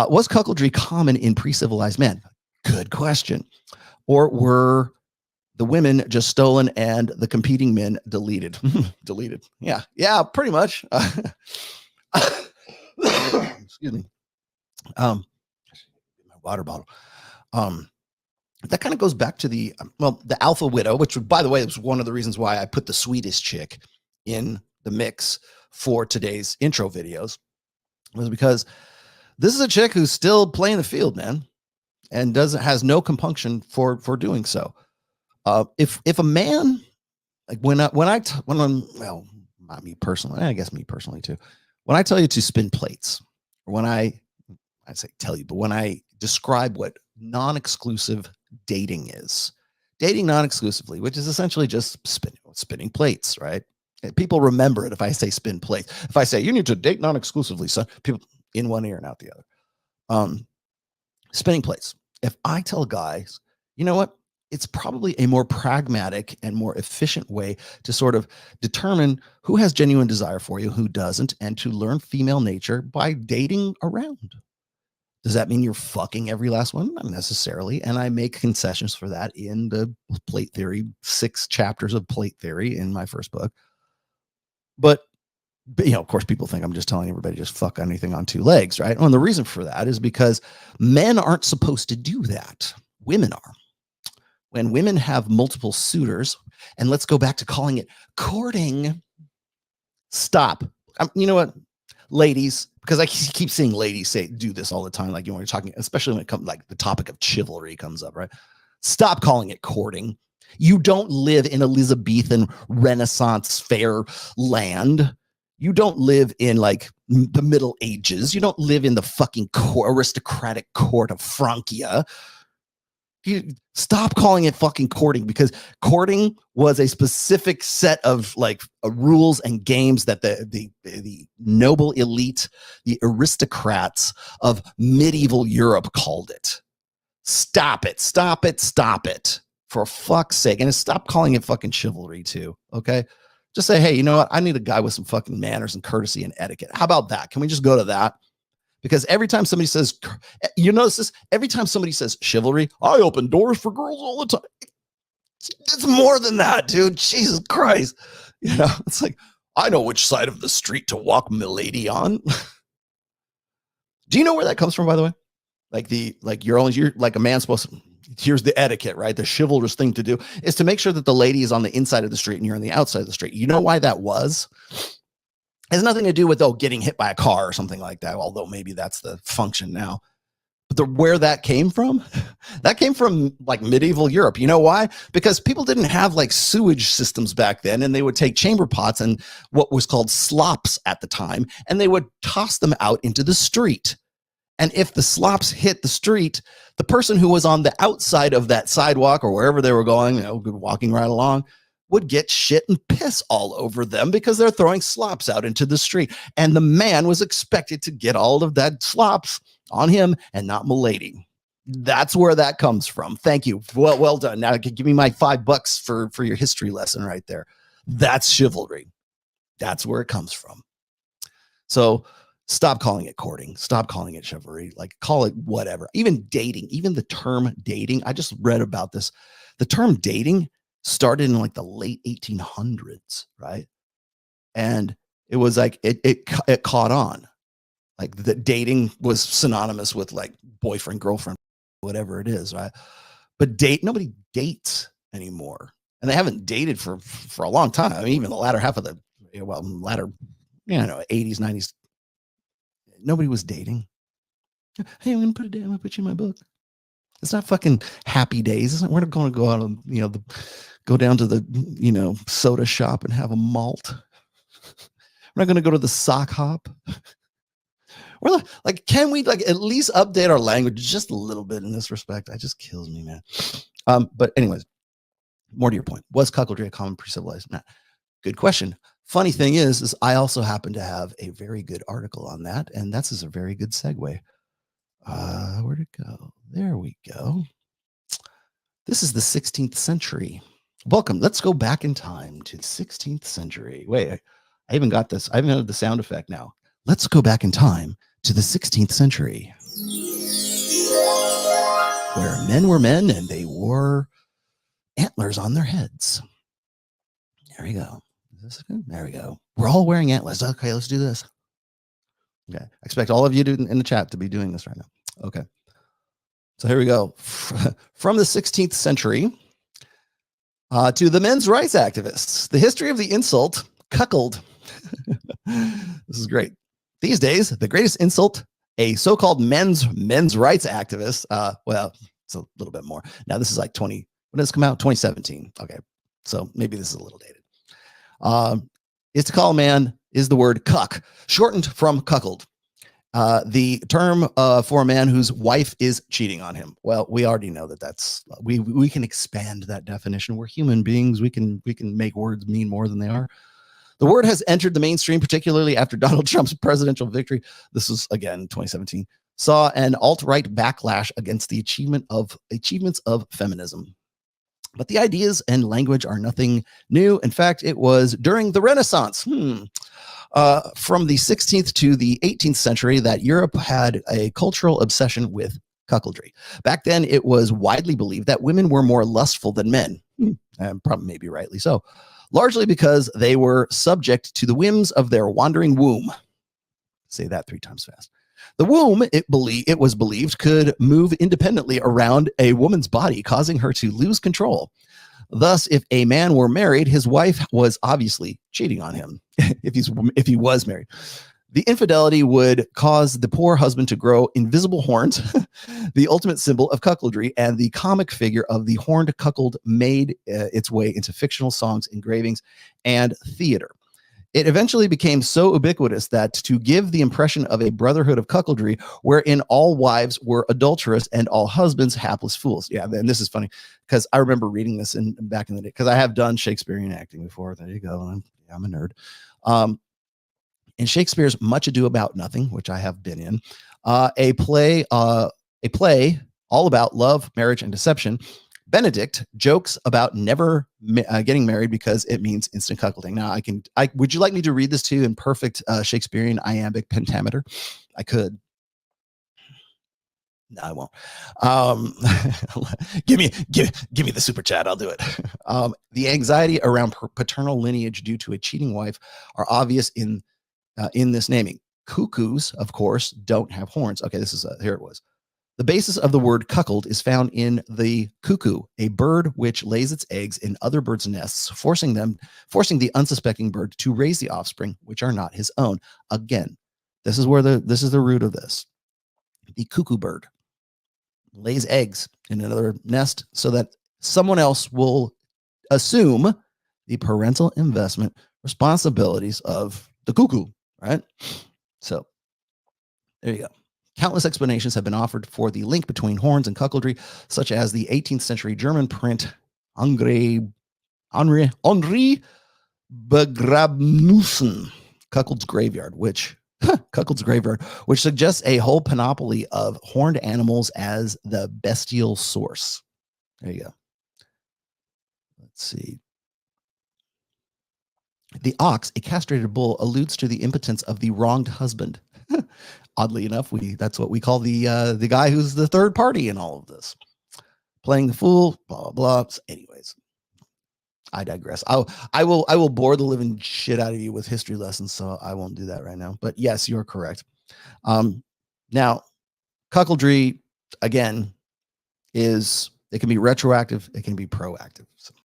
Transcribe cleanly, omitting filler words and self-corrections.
Was cuckoldry common in pre-civilized men? Good question. Or were the women just stolen and the competing men deleted? Deleted. Yeah, pretty much. Excuse me. My water bottle. That kind of goes back to the alpha widow, which, by the way, was one of the reasons why I put the Swedish chick in the mix for today's intro videos, was because this is a chick who's still playing the field, man, and has no compunction for doing so. If a man, like not me personally, I guess me personally too, when I tell you to spin plates, or when I say tell you, but when I describe what non-exclusive dating is, dating non-exclusively, which is essentially just spinning plates, right? And people remember it if I say spin plates. If I say you need to date non-exclusively, so people in one ear and out the other. Spinning plates. If I tell guys, you know what? It's probably a more pragmatic and more efficient way to sort of determine who has genuine desire for you, who doesn't, and to learn female nature by dating around. Does that mean you're fucking every last one? Not necessarily. And I make concessions for that in the plate theory, 6 chapters of plate theory in my first book. But of course, people think I'm just telling everybody just fuck anything on 2 legs, right? And the reason for that is because men aren't supposed to do that. Women are. When women have multiple suitors, and let's go back to calling it courting. Stop. You know what, ladies, because I keep seeing ladies do this all the time. Like, when you're talking, especially when it comes, like the topic of chivalry comes up, right? Stop calling it courting. You don't live in Elizabethan Renaissance fair land. You don't live in like the Middle Ages. You don't live in the fucking aristocratic court of Francia. You stop calling it fucking courting, because courting was a specific set of like rules and games that the noble elite, the aristocrats of medieval Europe called it. Stop it. Stop it. Stop it. For fuck's sake. And stop calling it fucking chivalry too. Okay. Just say, hey, you know what? I need a guy with some fucking manners and courtesy and etiquette. How about that? Can we just go to that? Because every time somebody says, you notice this, every time somebody says chivalry, I open doors for girls all the time. It's more than that, dude. Jesus Christ. It's like, I know which side of the street to walk milady on. Do you know where that comes from, by the way? You're like a man supposed to, here's the etiquette, right? The chivalrous thing to do is to make sure that the lady is on the inside of the street and you're on the outside of the street. You know why that was? It has nothing to do with getting hit by a car or something like that, although maybe that's the function now. But where that came from like medieval Europe. You know why? Because people didn't have like sewage systems back then, and they would take chamber pots and what was called slops at the time, and they would toss them out into the street. And if the slops hit the street, the person who was on the outside of that sidewalk or wherever they were going, walking right along, would get shit and piss all over them because they're throwing slops out into the street. And the man was expected to get all of that slops on him and not milady. That's where that comes from. Thank you. Well done. Now give me my $5 for your history lesson right there. That's chivalry. That's where it comes from. So stop calling it courting. Stop calling it chivalry. Like, call it whatever. Even dating, even the term dating. I just read about this. The term dating started in like the late 1800s, right? And it was like it caught on. Like, the dating was synonymous with like boyfriend, girlfriend, whatever it is, right? But nobody dates anymore, and they haven't dated for a long time. I mean, even the latter half of the 80s, 90s, nobody was dating. Hey, I'm gonna put you in my book. It's not fucking Happy Days. It's not, we're not going to go out and go down to the soda shop and have a malt. We're not going to go to the sock hop. We're like, can we at least update our language just a little bit in this respect? It just kills me, man. But anyways, more to your point, was cuckoldry a common pre-civilized? Nah. Good question. Funny thing is I also happen to have a very good article on that, and that's a very good segue. Where'd it go? There we go. This is the 16th century. Welcome. Let's go back in time to the 16th century. Wait, I even got this. I even have the sound effect now. Let's go back in time to the 16th century. where men were men and they wore antlers on their heads. There we go. Is this good? There we go. We're all wearing antlers. Okay, let's do this. Okay. I expect all of you in the chat to be doing this right now. Okay. So here we go. From the 16th century to the men's rights activists, the history of the insult, cuckold. This is great. These days, the greatest insult a so-called men's rights activist, well, it's a little bit more. Now this is like when did this come out? 2017. Okay. So maybe this is a little dated. Is to call a man is the word cuck, shortened from cuckold. The term for a man whose wife is cheating on him. Well, we already know that's we can expand that definition. We're human beings. We can make words mean more than they are. The word has entered the mainstream, particularly after Donald Trump's presidential victory. This was again 2017. Saw an alt-right backlash against the achievements of feminism. But the ideas and language are nothing new. In fact, it was during the Renaissance. From the 16th to the 18th century that Europe had a cultural obsession with cuckoldry. Back then, it was widely believed that women were more lustful than men, and probably maybe rightly so, largely because they were subject to the whims of their wandering womb. Say that 3 times fast. The womb, it was believed, could move independently around a woman's body, causing her to lose control. Thus, if a man were married, his wife was obviously cheating on him. if he was married, the infidelity would cause the poor husband to grow invisible horns, the ultimate symbol of cuckoldry, and the comic figure of the horned cuckold made its way into fictional songs, engravings, and theater. It eventually became so ubiquitous that to give the impression of a brotherhood of cuckoldry, wherein all wives were adulterous and all husbands hapless fools. Yeah, and this is funny because I remember reading this back in the day because I have done Shakespearean acting before. There you go. I'm a nerd. In Shakespeare's Much Ado About Nothing, which I have been in, a play all about love, marriage, and deception, Benedict jokes about never getting married because it means instant cuckolding. Now, would you like me to read this to you in perfect Shakespearean iambic pentameter? I could. No, I won't. Give me the super chat. I'll do it. The anxiety around paternal lineage due to a cheating wife are obvious in this naming. Cuckoos, of course, don't have horns. Okay, this is here it was. The basis of the word cuckold is found in the cuckoo, a bird which lays its eggs in other birds' nests, forcing the unsuspecting bird to raise the offspring, which are not his own. Again, this is the root of this. The cuckoo bird lays eggs in another nest so that someone else will assume the parental investment responsibilities of the cuckoo, right? So there you go. Countless explanations have been offered for the link between horns and cuckoldry, such as the 18th century German print Henri Begrabnussen, Cuckold's Graveyard, which suggests a whole panoply of horned animals as the bestial source. There you go. Let's see. The ox, a castrated bull, alludes to the impotence of the wronged husband. Oddly enough, that's what we call the guy who's the third party in all of this. Playing the fool, blah, blah, blah. Anyways, I digress. I will bore the living shit out of you with history lessons, so I won't do that right now. But yes, you're correct. Now, cuckoldry, again, it can be retroactive, it can be proactive. So